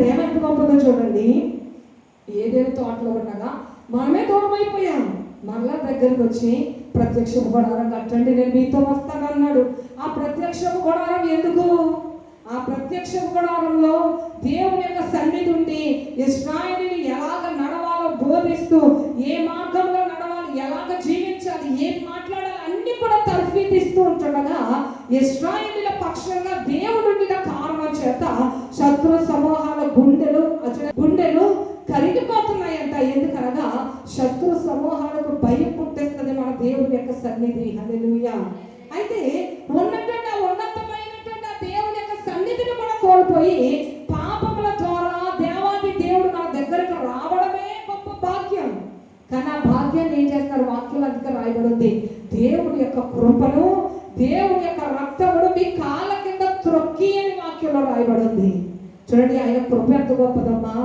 ప్రేమ ఎంత గొప్పదో చూడండి. ఏదైనా తోటలో ఉండగా మనమే దూరం అయిపోయాం, మరలా దగ్గరికి వచ్చి ప్రత్యక్షపు గుడారం కట్టండి, నేను మీతో వస్తానన్నాడు. ఆ ప్రత్యక్షపు గుడారం ఎందుకు? ఆ ప్రత్యక్షపు గుడారంలో దేవుని యొక్క సన్నిధి ఉండి ఇశ్రాయేలుని ఎలాగ నడవాలో బోధిస్తూ, ఏ మార్గంలో నడవాలి, ఎలాగ జీవించాలి, ఏం మాట్లాడాలి అన్ని కూడా తర్ఫీదిస్తూ ఉంటుండగా ఇశ్రాయేలుల పక్షంగా దేవుడుండిన కారణం చేత శత్రు సమూహాల గుండెలు కరిగిపోతున్నాయంట. ఎందుకనగా శత్రు సమూహాలకు భయం పుట్టిస్తుంది మన దేవుని యొక్క సన్నిధి. హల్లెలూయా. అయితే ఉన్నటువంటి ఉన్నతమైనటువంటి దేవుని యొక్క సన్నిధిని కూడా కోల్పోయి పాపముల ద్వారా దేవాది దేవుడు మన దగ్గరకు రావడమే గొప్ప భాగ్యం. కానీ ఆ భాగ్యాన్ని ఏం చేస్తారు? వాక్యం అందుకే రాయబడింది, దేవుడి యొక్క కృపను, దేవుని యొక్క రక్తమును మీ కాళ్ళ కింద త్రొక్కి అని వాక్యంలో రాయబడింది. చూడండి, ఆయన కృప ఎంత గొప్పదమ్మా,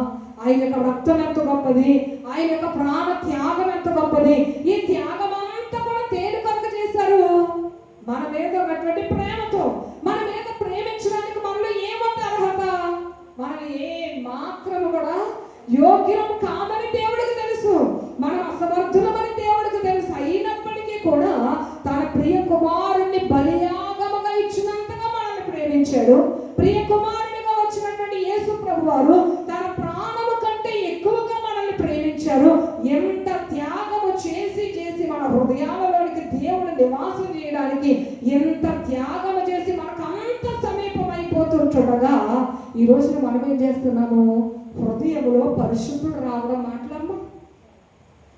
ఆయన యొక్క రక్తం ఎంత గొప్పది, ఆయన యొక్క ప్రాణ త్యాగం ఎంత గొప్పది. ఈ త్యాగం అంతా కూడా దేని కొరకు చేశారు? మన మీద ఉన్నటువంటి ప్రేమతో. మన మీద ప్రేమించడానికి మనలో ఏమంత అర్హత? మనం ఏ మాత్రము కూడా యోగ్యం కాదని దేవుడికి తెలుసు, మనం అసమర్థులమని దేవుడికి తెలుసు. అయినప్పటికీ కూడా తన ప్రియ కుమారుణ్ణి బలియాగముగా ఇచ్చినంతగా మనల్ని ప్రేమించాడు. ప్రియ కుమారునిగా వచ్చినటువంటి యేసు ప్రభు వారు తన ప్రాణము కంటే ఎక్కువగా మనల్ని ప్రేమించారు. ఎంత త్యాగము చేసి చేసి మన హృదయాలలోనికి దేవుడు నివాసం చేయడానికి ఎంత త్యాగము చేసి మనకు అంత సమీపం అయిపోతుండగా ఈ రోజున మనం ఏం చేస్తున్నాము? హృదయంలో పరిశుద్ధుడు రావడం మాట్లాడము.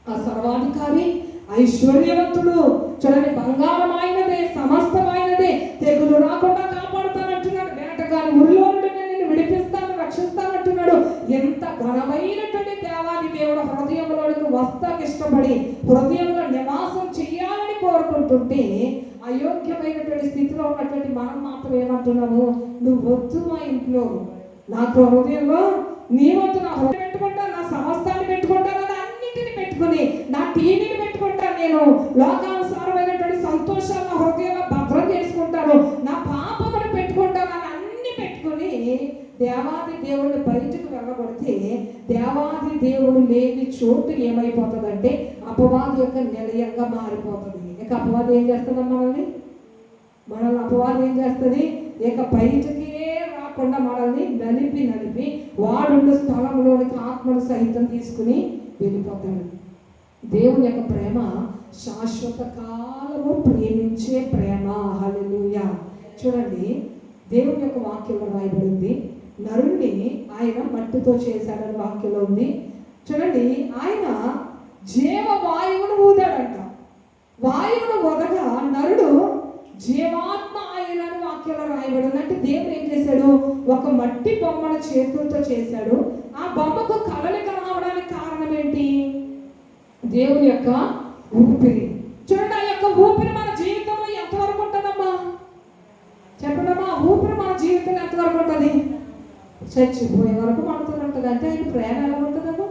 ఆ సర్వాధికారి ఐశ్వర్యవంతుడు, చూడండి, బంగారం ఆయనదే, సమస్తమైనదే, తెగులు రాకుండా కాపాడుతానంటున్నాడు, వేటగాని ఉరిలో నుండి నేను విడిపిస్తాను, రక్షిస్తానంటున్నాడు. ఎంత ఘనమైనటువంటి దేవాది దేవుడు హృదయంలోనికి వస్తాకి ఇష్టపడి హృదయంలో నివాసం చెయ్యాలని కోరుకుంటుంటే అయోగ్యమైనటువంటి స్థితిలో ఉన్నటువంటి మనం మాత్రం ఏమంటున్నాము? నువ్వు వద్దు మా ఇంట్లో, నాకు హృదయంలో నీ వద్దు, నా హృదయం పెట్టుకుంటా, నా సమస్తాన్ని పెట్టుకుంటాను, అన్నింటిని పెట్టుకుని నా టీవీని పెట్టుకుంటాను, నేను లోకానుసారమైనటువంటి సంతోషాలు నా హృదయంలో భద్రం చేసుకుంటాను, నా పాపమును పెట్టుకుంటాను అని అన్ని పెట్టుకుని దేవాది దేవుడిని బయటకు వెళ్ళగొడితే దేవాది దేవుడు లేని చోటు ఏమైపోతుందంటే అపవాది యొక్క నిలయంగా మారిపోతుంది. ఇక అపవాది ఏం చేస్తుందమ్మా? మనల్ని అపవాది ఏం చేస్తుంది? ఇక బయటకే రాకుండా మనల్ని నలిపి వాడుండు స్థలంలోనికి ఆత్మను సహితం తీసుకుని వెళ్ళిపోతాడు. దేవుని యొక్క ప్రేమ శాశ్వత కాలము ప్రేమించే ప్రేమ. హల్లెలూయా. చూడండి, దేవుని యొక్క వాక్యంలో రాయబడింది, నరుణ్ణి ఆయన మట్టితో చేశాడని వాక్యంలో ఉంది. చూడండి, ఆయన జీవ వాయువును ఊదాడంట. వాయువును వదగా నరుడు జీవాత్మ ఆయన అని వాక్యంలో రాయబడింది. అంటే దేవుడు ఏం చేశాడు? ఒక మట్టి బొమ్మను చేతులతో చేశాడు. ఆ బొమ్మకు కదలిక రావడానికి కారణం ఏంటి? దేవుని యొక్క ఊపిరి. చూడండి, ఆ యొక్క ఊపిరి మన జీవితంలో ఎంతవరకు ఉంటుందమ్మా? చెప్పడమ్మా, ఊపిరి మన జీవితంలో ఎంతవరకు ఉంటుంది? చచ్చిపోయే వరకు పడుతుంటుంది. అంటే ఆయన ప్రేమ ఎలా ఉంటుందమ్మా?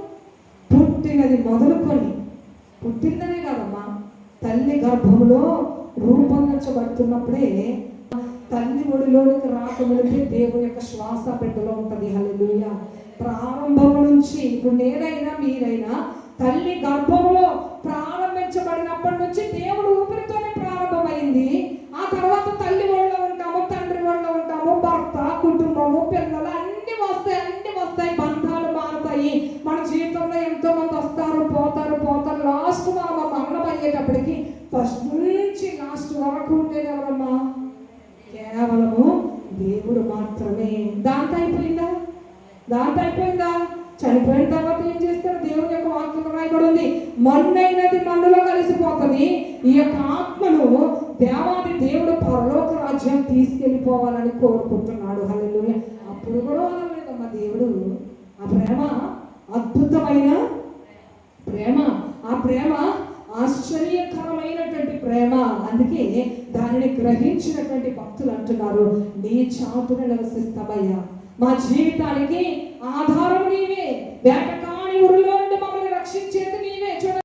పుట్టినది మొదలుకొని, పుట్టిందనే కాదమ్మా, తల్లి గర్భంలో రూపొందించబడుతున్నప్పుడే తల్లి ఒడిలోనికి రాకముందే దేవుని యొక్క శ్వాస బిడ్డలో ఉంటుంది. హల్లెలూయా. ప్రారంభం నుంచి ఇప్పుడు నేనైనా మీరైనా తల్లి గర్భంలో ప్రారంభించబడినప్పటి నుంచి దేవుడు ఊపిరితోనే ప్రారంభమైంది. ఆ తర్వాత తల్లి ఒడిలో ఉంటాము, తండ్రి ఒడిలో ఉంటాము, భర్త, కుటుంబము, పిల్లలు అన్ని వస్తాయి, బంధాలు మారుతాయి. మన జీవితంలో ఎంతో మంది వస్తారు, పోతారు. లాస్ట్ మనం మరణం అయ్యేటప్పటికి ఫస్ట్ నుంచి లాస్ట్ వరకు ఉండేది ఎవరమ్మా? కేవలము దేవుడు మాత్రమే. దాంతో అయిపోయిందా? చనిపోయిన తర్వాత ఏం చేస్తారు? దేవుని యొక్క వాక్యం రాయబడింది, మన్నైనది మన్నులో కలిసిపోతుంది. ఈ యొక్క ఆత్మను దేవాది దేవుడు పరలోక రాజ్యం తీసుకెళ్ళిపోవాలని కోరుకుంటున్నాడు. హల్లెలూయా. అప్పుడు కూడా అనలేదమ్మా దేవుడు. ఆ ప్రేమ అద్భుతమైన ప్రేమ, ఆ ప్రేమ ఆశ్చర్యకరమైనటువంటి ప్రేమ. అందుకే దానిని గ్రహించినటువంటి భక్తులు అంటున్నారు, నీ చాటున నివసిస్తామయ్యా, మా జీవితానికి ఆధారం నీవే, వేటకాని ఉరిలో నుండి మమ్మల్ని రక్షించేది